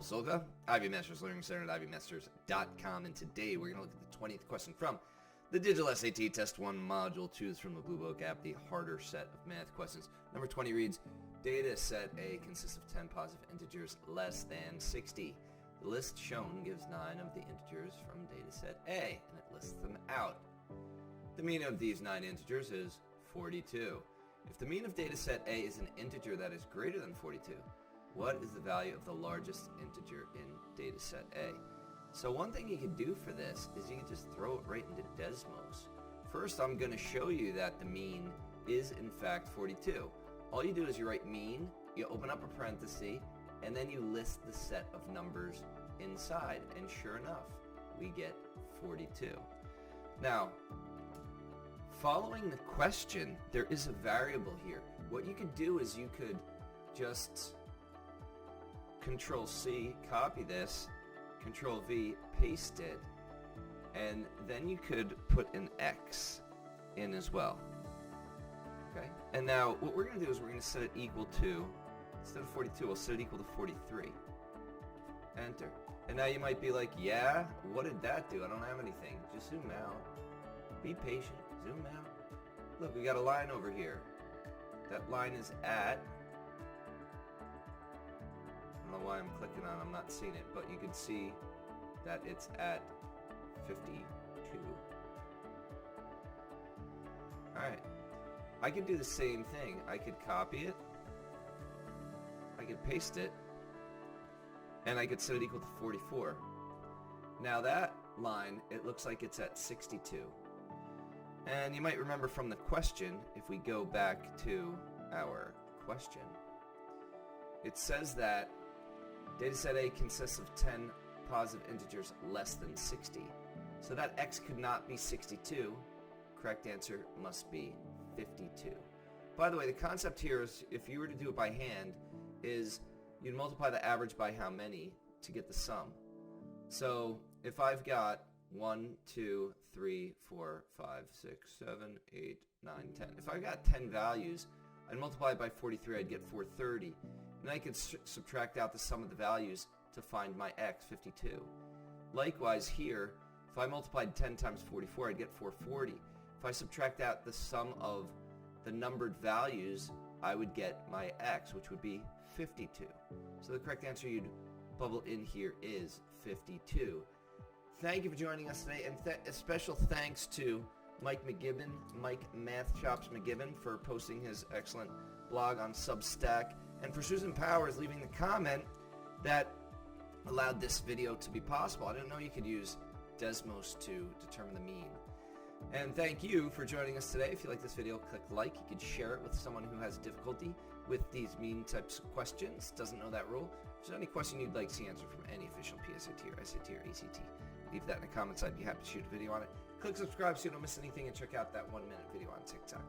Psilka, Ivy Masters Learning Center at ivymasters.com, and today we're going to look at the 20th question from the Digital SAT Test 1 Module 2 from the Bluebook app, the harder set of math questions. Number 20 reads, data set A consists of 10 positive integers less than 60. The list shown gives 9 of the integers from data set A, and it lists them out. The mean of these 9 integers is 42. If the mean of data set A is an integer that is greater than 42, what is the value of the largest integer in data set A? So one thing you can do for this is you can just throw it right into Desmos. First, I'm going to show you that the mean is in fact 42. All you do is you write mean, you open up a parenthesis, and then you list the set of numbers inside, and sure enough, we get 42. Now, following the question, there is a variable here. What you could do is you could just Control-C, copy this, Control-V, paste it, and then you could put an X in as well. Okay? And now what we're going to do is we're going to set it equal to, instead of 42, we'll set it equal to 43. Enter. And now you might be like, yeah, what did that do? I don't have anything. Just zoom out. Be patient. Zoom out. Look, we got a line over here. That line is at, I don't know why I'm clicking on, I'm not seeing it, but you can see that it's at 52. Alright, I could do the same thing. I could copy it, I could paste it, and I could set it equal to 44. Now that line, it looks like it's at 62. And you might remember from the question, if we go back to our question, it says that data set A consists of 10 positive integers less than 60. So that X could not be 62. Correct answer must be 52. By the way, the concept here is, if you were to do it by hand, is you'd multiply the average by how many to get the sum. So if I've got 1, 2, 3, 4, 5, 6, 7, 8, 9, 10. If I got 10 values, I'd multiply it by 43, I'd get 430. And I could subtract out the sum of the values to find my X, 52. Likewise here, if I multiplied 10 times 44, I'd get 440. If I subtract out the sum of the numbered values, I would get my X, which would be 52. So the correct answer you'd bubble in here is 52. Thank you for joining us today, and a special thanks to Mike McGibbon, Mike Math Chops McGibbon, for posting his excellent blog on Substack, and for Susan Powers leaving the comment that allowed this video to be possible. I didn't know you could use Desmos to determine the mean. And thank you for joining us today. If you like this video, click like. You could share it with someone who has difficulty with these mean types of questions, doesn't know that rule. If there's any question you'd like to see answered from any official PSAT or SAT or ACT, leave that in the comments. I'd be happy to shoot a video on it. Click subscribe so you don't miss anything, and check out that 1-minute video on TikTok.